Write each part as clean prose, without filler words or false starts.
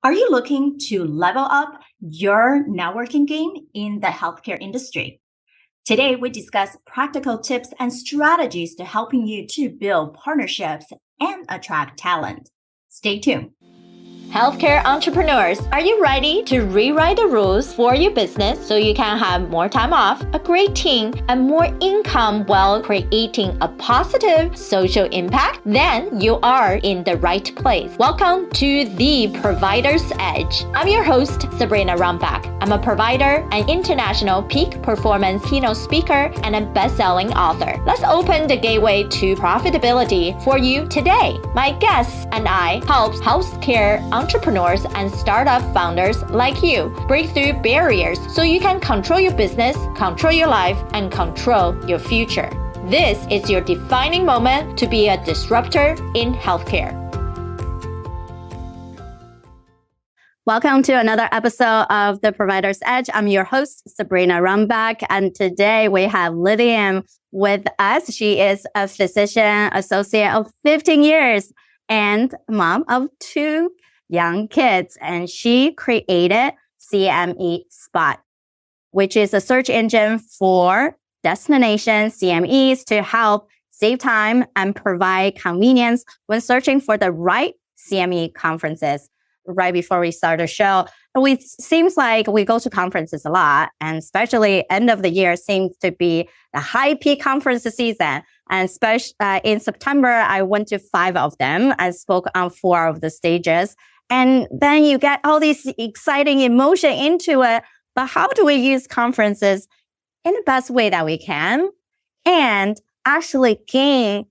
Are you looking to level up your networking game in the healthcare industry? Today, we discuss practical tips and strategies to helping you to build partnerships and attract talent. Stay tuned. Healthcare entrepreneurs, are you ready to rewrite the rules for your business so you can have more time off, a great team, and more income while creating a positive social impact? Then you are in the right place. Welcome to The Provider's Edge. I'm your host, Sabrina Rumbach. I'm a provider, an international peak performance keynote speaker, and a best-selling author. Let's open the gateway to profitability for you today. My guests and I help healthcare entrepreneurs and startup founders like you break through barriers so you can control your business, control your life, and control your future. This is your defining moment to be a disruptor in healthcare. Welcome to another episode of The Provider's Edge. I'm your host, Sabrina Rumbach, and today we have Lillian with us. She is a physician associate of 15 years and mom of 2 young kids, and she created CME Spot, which is a search engine for destination CMEs to help save time and provide convenience when searching for the right CME conferences. Right before we start the show, seems like we go to conferences a lot, and especially end of the year seems to be the high peak conference season. And especially in September, I went to 5 of them and spoke on 4 of the stages. And then you get all this exciting emotion into it. But how do we use conferences in the best way that we can and actually gain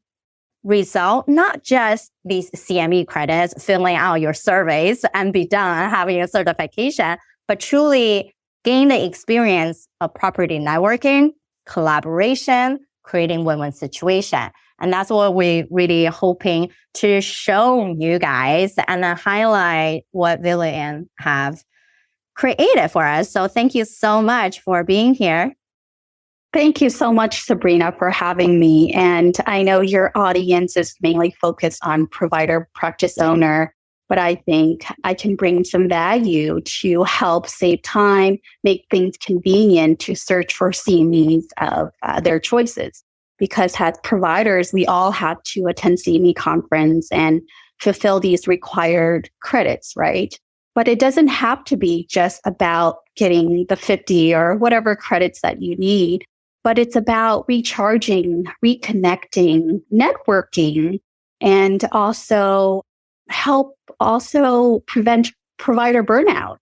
result, not just these CME credits, filling out your surveys and be done, having a certification, but truly gain the experience of property networking, collaboration, creating win-win situation. And that's what we're really hoping to show you guys and then highlight what Lillian have created for us. So thank you so much for being here. Thank you so much, Sabrina, for having me. And I know your audience is mainly focused on provider practice owner, but I think I can bring some value to help save time, make things convenient to search for CMEs of their choices. Because as providers, we all have to attend CME conference and fulfill these required credits, right? But it doesn't have to be just about getting the 50 or whatever credits that you need, but it's about recharging, reconnecting, networking, and also help prevent provider burnout.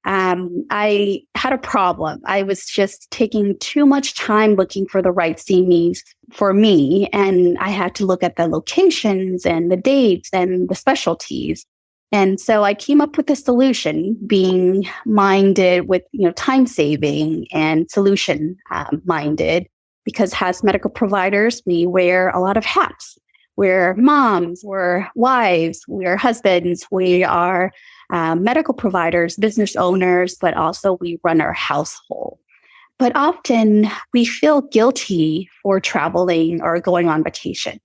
I had a problem. I was just taking too much time looking for the right CMEs for me, and I had to look at the locations and the dates and the specialties. And so I came up with a solution, being minded with time saving and solution minded, because as medical providers, we wear a lot of hats. We're moms, we're wives, we're husbands, we are medical providers, business owners, but also we run our household. But often we feel guilty for traveling or going on vacation.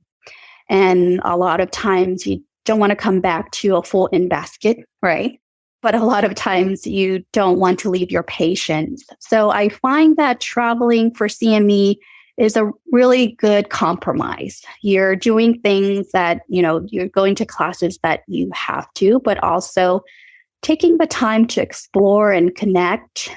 And a lot of times you don't want to come back to a full in basket, right? But a lot of times you don't want to leave your patients. So I find that traveling for CME is a really good compromise. You're doing things that, you're going to classes that you have to, but also taking the time to explore and connect,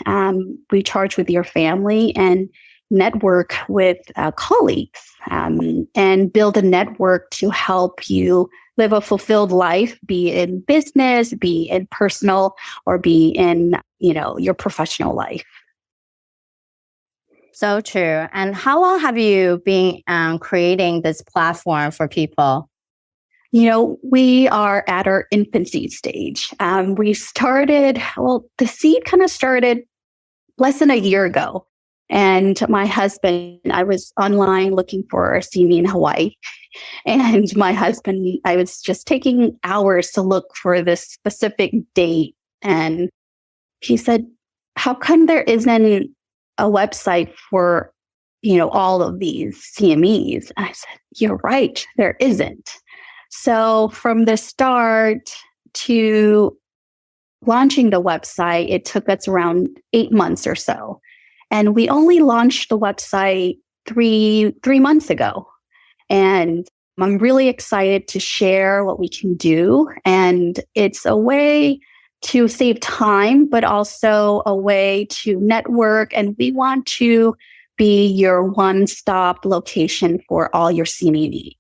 recharge with your family and network with colleagues, and build a network to help you live a fulfilled life, be in business, be in personal, or be in, your professional life. So true. And how long have you been creating this platform for people? We are at our infancy stage. We started, the seed kind of started less than a year ago. And my husband, I was online looking for a CME in Hawaii. And my husband, I was just taking hours to look for this specific date. And he said, how come there isn't a website for, all of these CMEs? And I said, you're right, there isn't. So from the start to launching the website, it took us around 8 months or so. And we only launched the website three months ago. And I'm really excited to share what we can do. And it's a way to save time, but also a way to network. And we want to be your one-stop location for all your CME needs.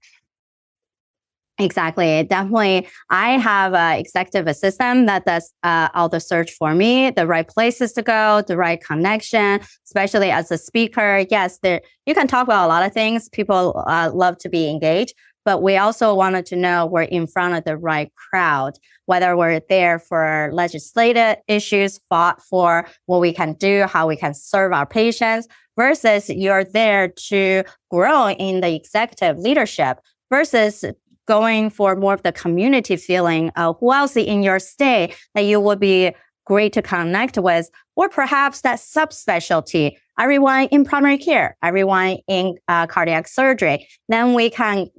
Exactly. Definitely. I have an executive assistant that does all the search for me, the right places to go, the right connection, especially as a speaker. Yes, you can talk about a lot of things. People love to be engaged, but we also wanted to know we're in front of the right crowd, whether we're there for legislative issues, fought for what we can do, how we can serve our patients, versus you're there to grow in the executive leadership versus going for more of the community feeling of who else in your state that you would be great to connect with, or perhaps that subspecialty, everyone in primary care, everyone in cardiac surgery. Then we can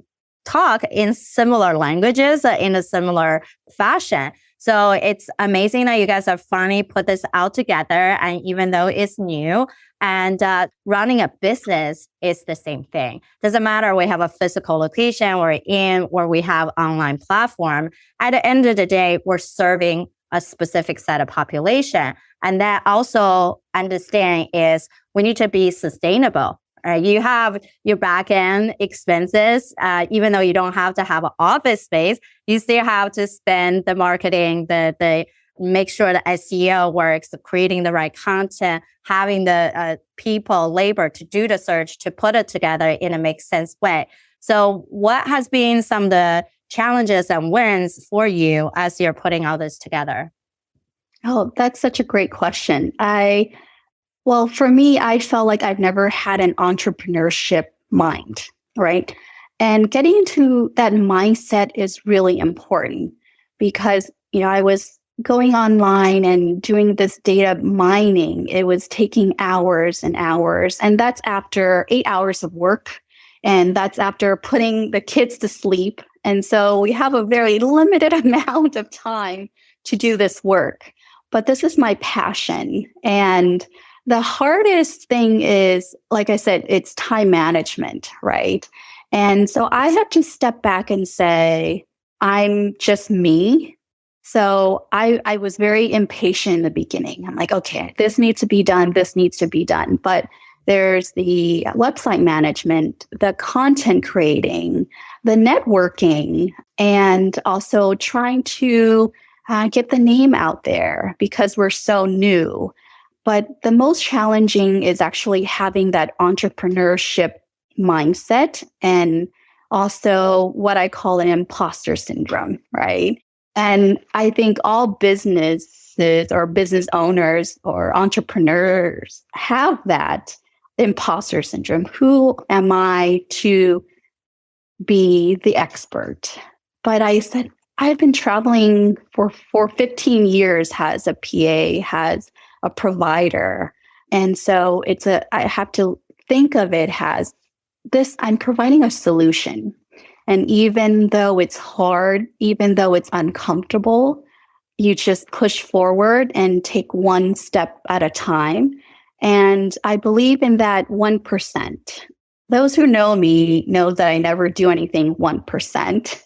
talk in similar languages, in a similar fashion. So it's amazing that you guys have finally put this out together. And even though it's new, and running a business is the same thing. Doesn't matter we have a physical location we're in or we have online platform. At the end of the day, we're serving a specific set of population. And that also understanding is we need to be sustainable. You have your back end expenses, even though you don't have to have an office space, you still have to spend the marketing, the make sure the SEO works, creating the right content, having the people, labor to do the search, to put it together in a make sense way. So what has been some of the challenges and wins for you as you're putting all this together? Oh, that's such a great question. Well, for me, I felt like I've never had an entrepreneurship mind, right? And getting into that mindset is really important because, I was going online and doing this data mining. It was taking hours and hours. And that's after 8 hours of work. And that's after putting the kids to sleep. And so we have a very limited amount of time to do this work. But this is my passion. And the hardest thing is, like I said, it's time management, right? And so I had to step back and say, I'm just me. So I was very impatient in the beginning. I'm like, okay, this needs to be done. This needs to be done. But there's the website management, the content creating, the networking, and also trying to get the name out there because we're so new. But the most challenging is actually having that entrepreneurship mindset and also what I call an imposter syndrome, right? And I think all businesses or business owners or entrepreneurs have that imposter syndrome. Who am I to be the expert? But I said, I've been traveling for 15 years as a PA, as a provider. And so I have to think of it as this, I'm providing a solution. And even though it's hard, even though it's uncomfortable, you just push forward and take one step at a time. And I believe in that 1%. Those who know me know that I never do anything 1%.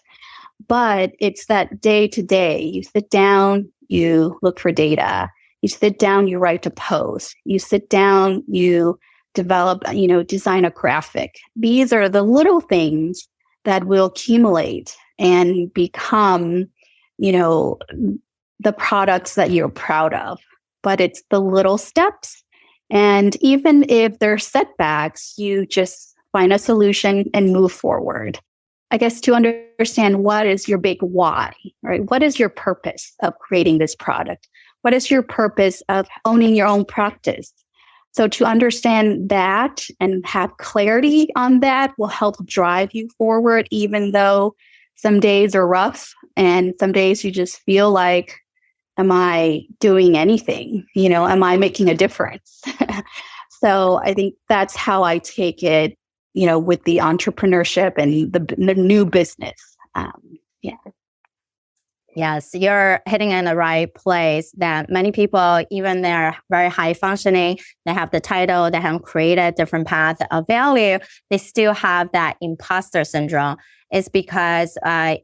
But it's that day to day. You sit down, you look for data. You sit down, you write a post. You sit down, you develop, design a graphic. These are the little things that will accumulate and become, the products that you're proud of. But it's the little steps. And even if there's setbacks, you just find a solution and move forward. I guess to understand what is your big why, right? What is your purpose of creating this product? What is your purpose of owning your own practice? So to understand that and have clarity on that will help drive you forward, even though some days are rough and some days you just feel like, am I doing anything? Am I making a difference? So I think that's how I take it, with the entrepreneurship and the new business. Yeah. Yes, you're hitting in the right place that many people, even they're very high functioning, they have the title, they have created different paths of value, they still have that imposter syndrome. It's because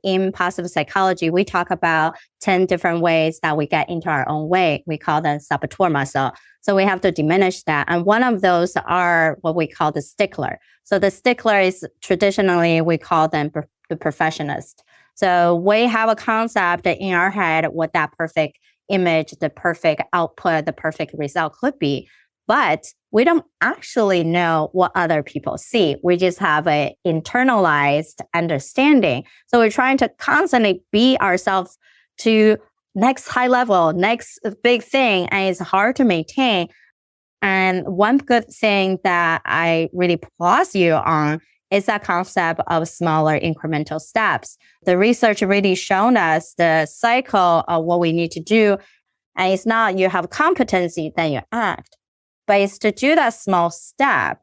in positive psychology, we talk about 10 different ways that we get into our own way. We call them saboteur muscle. So we have to diminish that. And one of those are what we call the stickler. So the stickler is traditionally, we call them the perfectionist. So we have a concept in our head what that perfect image, the perfect output, the perfect result could be. But we don't actually know what other people see. We just have an internalized understanding. So we're trying to constantly beat ourselves to next high level, next big thing, and it's hard to maintain. And one good thing that I really applaud you on is that concept of smaller incremental steps. The research really shown us the cycle of what we need to do. And it's not you have competency, then you act, but it's to do that small step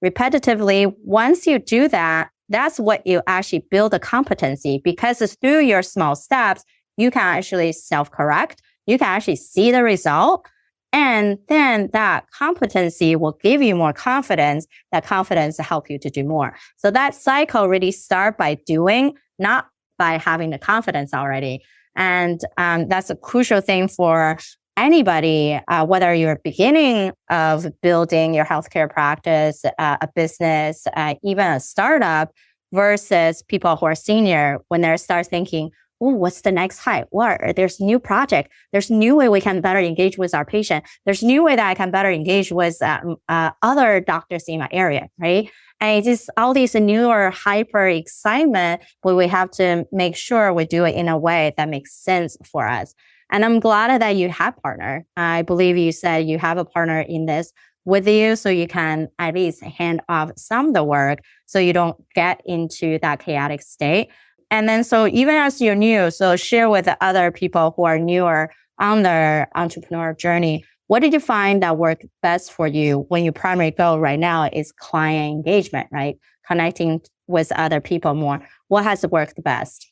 repetitively. Once you do that, that's what you actually build the competency, because it's through your small steps, you can actually self-correct. You can actually see the result. And then that competency will give you more confidence. That confidence will help you to do more. So that cycle really starts by doing, not by having the confidence already. And that's a crucial thing for anybody, whether you're beginning of building your healthcare practice, a business, even a startup, versus people who are senior when they start thinking, oh, what's the next hype? What? There's new project. There's new way we can better engage with our patient. There's new way that I can better engage with other doctors in my area, right? And it's just all these newer hyper excitement, but we have to make sure we do it in a way that makes sense for us. And I'm glad that you have partner. I believe you said you have a partner in this with you, so you can at least hand off some of the work so you don't get into that chaotic state. And then, so even as you're new, so share with the other people who are newer on their entrepreneur journey. What did you find that worked best for you when your primary goal right now is client engagement, right? Connecting with other people more. What has worked best?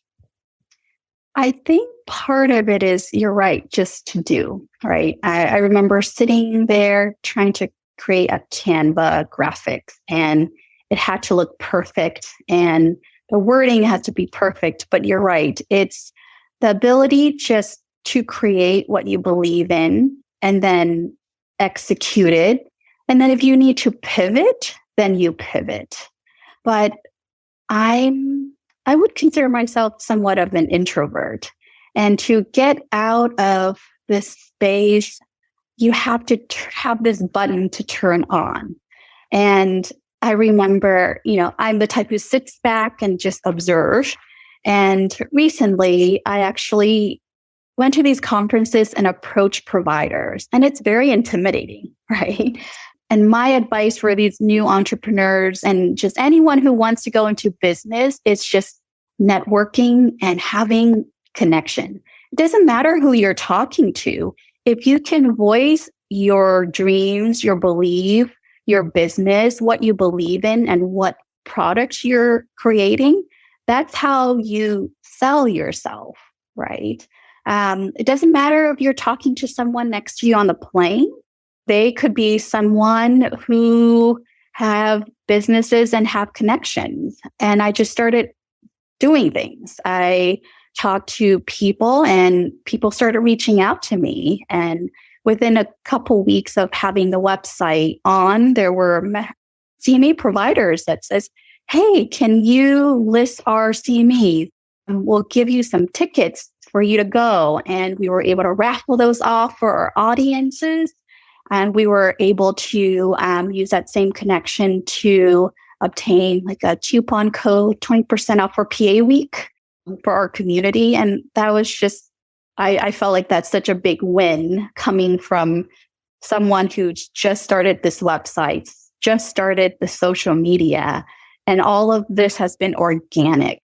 I think part of it is, you're right, just to do, right? I remember sitting there trying to create a Canva graphic, and it had to look perfect, and the wording has to be perfect. But you're right. It's the ability just to create what you believe in and then execute it. And then if you need to pivot, then you pivot. But I would consider myself somewhat of an introvert. And to get out of this space, you have to have this button to turn on. And I remember, I'm the type who sits back and just observe. And recently, I actually went to these conferences and approached providers. And it's very intimidating, right? And my advice for these new entrepreneurs and just anyone who wants to go into business is just networking and having connection. It doesn't matter who you're talking to. If you can voice your dreams, your belief, your business, what you believe in, and what products you're creating, that's how you sell yourself, right? It doesn't matter if you're talking to someone next to you on the plane. They could be someone who have businesses and have connections. And I just started doing things. I talked to people, and people started reaching out to me. And within a couple weeks of having the website on, there were CME providers that says, hey, can you list our CMEs? And we'll give you some tickets for you to go. And we were able to raffle those off for our audiences. And we were able to use that same connection to obtain like a coupon code, 20% off for PA week for our community. And that was just, I felt like that's such a big win coming from someone who just started this website, just started the social media, and all of this has been organic.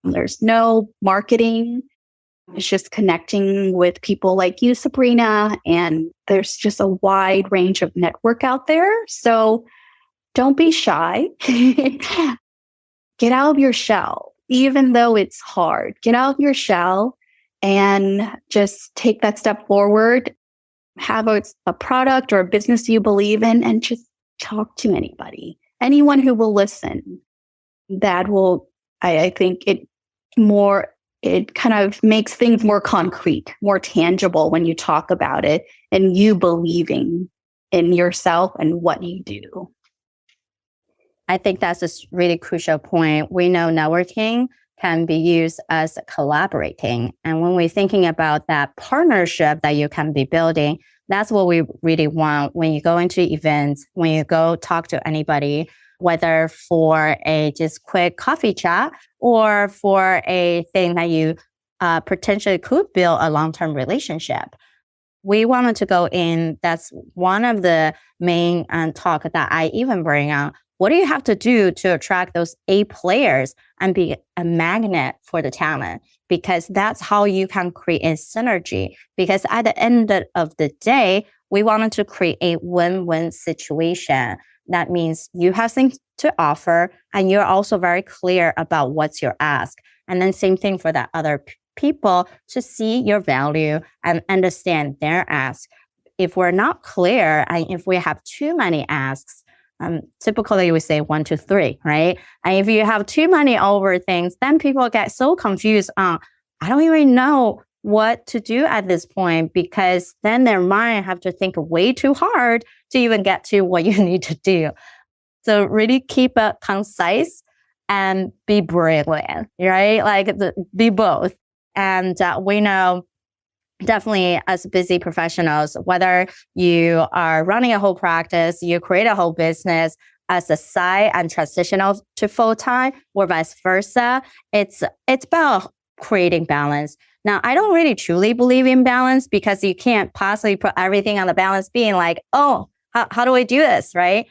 There's no marketing. It's just connecting with people like you, Sabrina, and there's just a wide range of network out there. So don't be shy. Get out of your shell, even though it's hard. Get out of your shell and just take that step forward. Have a product or a business you believe in, and just talk to anybody, anyone who will listen. That will, I think it kind of makes things more concrete, more tangible when you talk about it and you believing in yourself and what you do. I think that's a really crucial point. We know networking can be used as collaborating. And when we're thinking about that partnership that you can be building, that's what we really want when you go into events, when you go talk to anybody, whether for a just quick coffee chat or for a thing that you potentially could build a long-term relationship. We wanted to go in. That's one of the main talk that I even bring out. What do you have to do to attract those A players and be a magnet for the talent? Because that's how you can create a synergy. Because at the end of the day, we wanted to create a win-win situation. That means you have things to offer and you're also very clear about what's your ask. And then same thing for that other people to see your value and understand their ask. If we're not clear and if we have too many asks, typically we say 1 to 3, right? And if you have too many over things, then people get so confused on, I don't even know what to do at this point, because then their mind have to think way too hard to even get to what you need to do. So really keep it concise and be brilliant, right? Like be both. And we know definitely as busy professionals, whether you are running a whole practice, you create a whole business as a side and transitional to full-time or vice versa, it's about creating balance. Now, I don't really truly believe in balance because you can't possibly put everything on the balance being like, oh, how do I do this, right?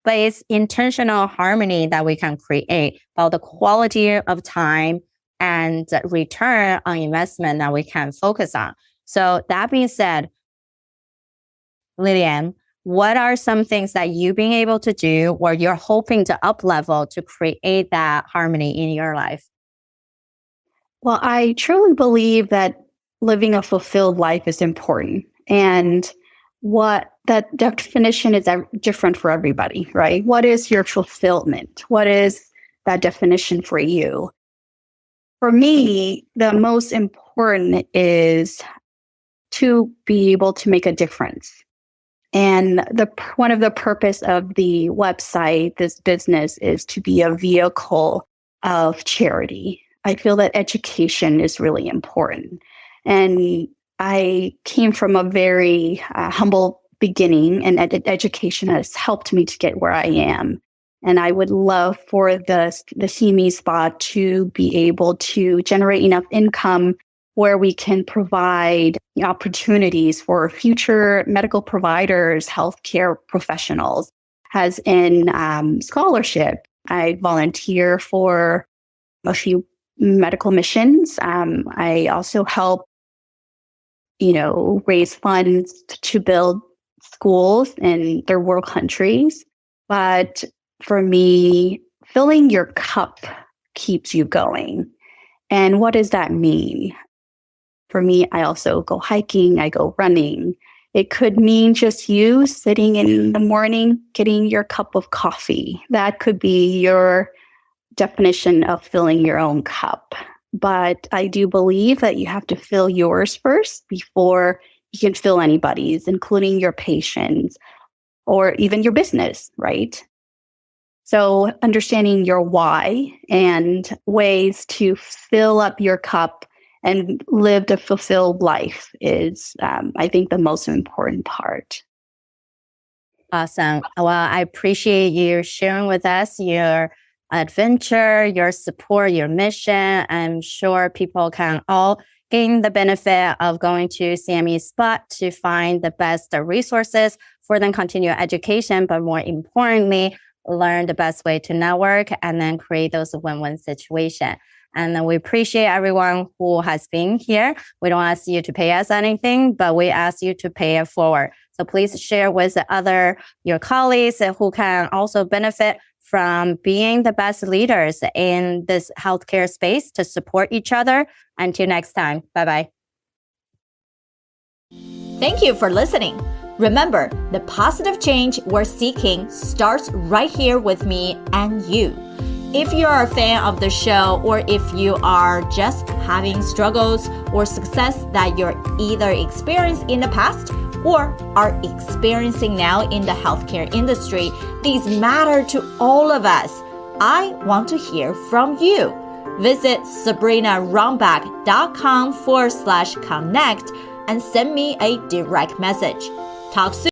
But it's intentional harmony that we can create about the quality of time and return on investment that we can focus on. So that being said, Lillian, what are some things that you've been able to do or you're hoping to up level to create that harmony in your life? Well, I truly believe that living a fulfilled life is important. And what that definition is different for everybody, right? What is your fulfillment? What is that definition for you? For me, the most important is to be able to make a difference. And one of the purpose of the website, this business, is to be a vehicle of charity. I feel that education is really important. And I came from a very humble beginning, and education has helped me to get where I am. And I would love for the CME Spot to be able to generate enough income where we can provide opportunities for future medical providers, healthcare professionals, as in scholarship. I volunteer for a few medical missions. I also help, raise funds to build schools in third world countries. But for me, filling your cup keeps you going. And what does that mean? For me, I also go hiking, I go running. It could mean just you sitting in the morning, getting your cup of coffee. That could be your definition of filling your own cup. But I do believe that you have to fill yours first before you can fill anybody's, including your patients or even your business, right? So understanding your why and ways to fill up your cup and live a fulfilled life is, I think, the most important part. Awesome. Well, I appreciate you sharing with us your adventure, your support, your mission. I'm sure people can all gain the benefit of going to CME Spot to find the best resources for them continue education, but more importantly, learn the best way to network and then create those win-win situations. And then we appreciate everyone who has been here. We don't ask you to pay us anything, but we ask you to pay it forward. So please share with your colleagues who can also benefit from being the best leaders in this healthcare space to support each other. Until next time, bye-bye. Thank you for listening. Remember, the positive change we're seeking starts right here with me and you. If you are a fan of the show, or if you are just having struggles or success that you're either experienced in the past or are experiencing now in the healthcare industry, these matter to all of us. I want to hear from you. Visit sabrinarumback.com/connect and send me a direct message. Talk soon.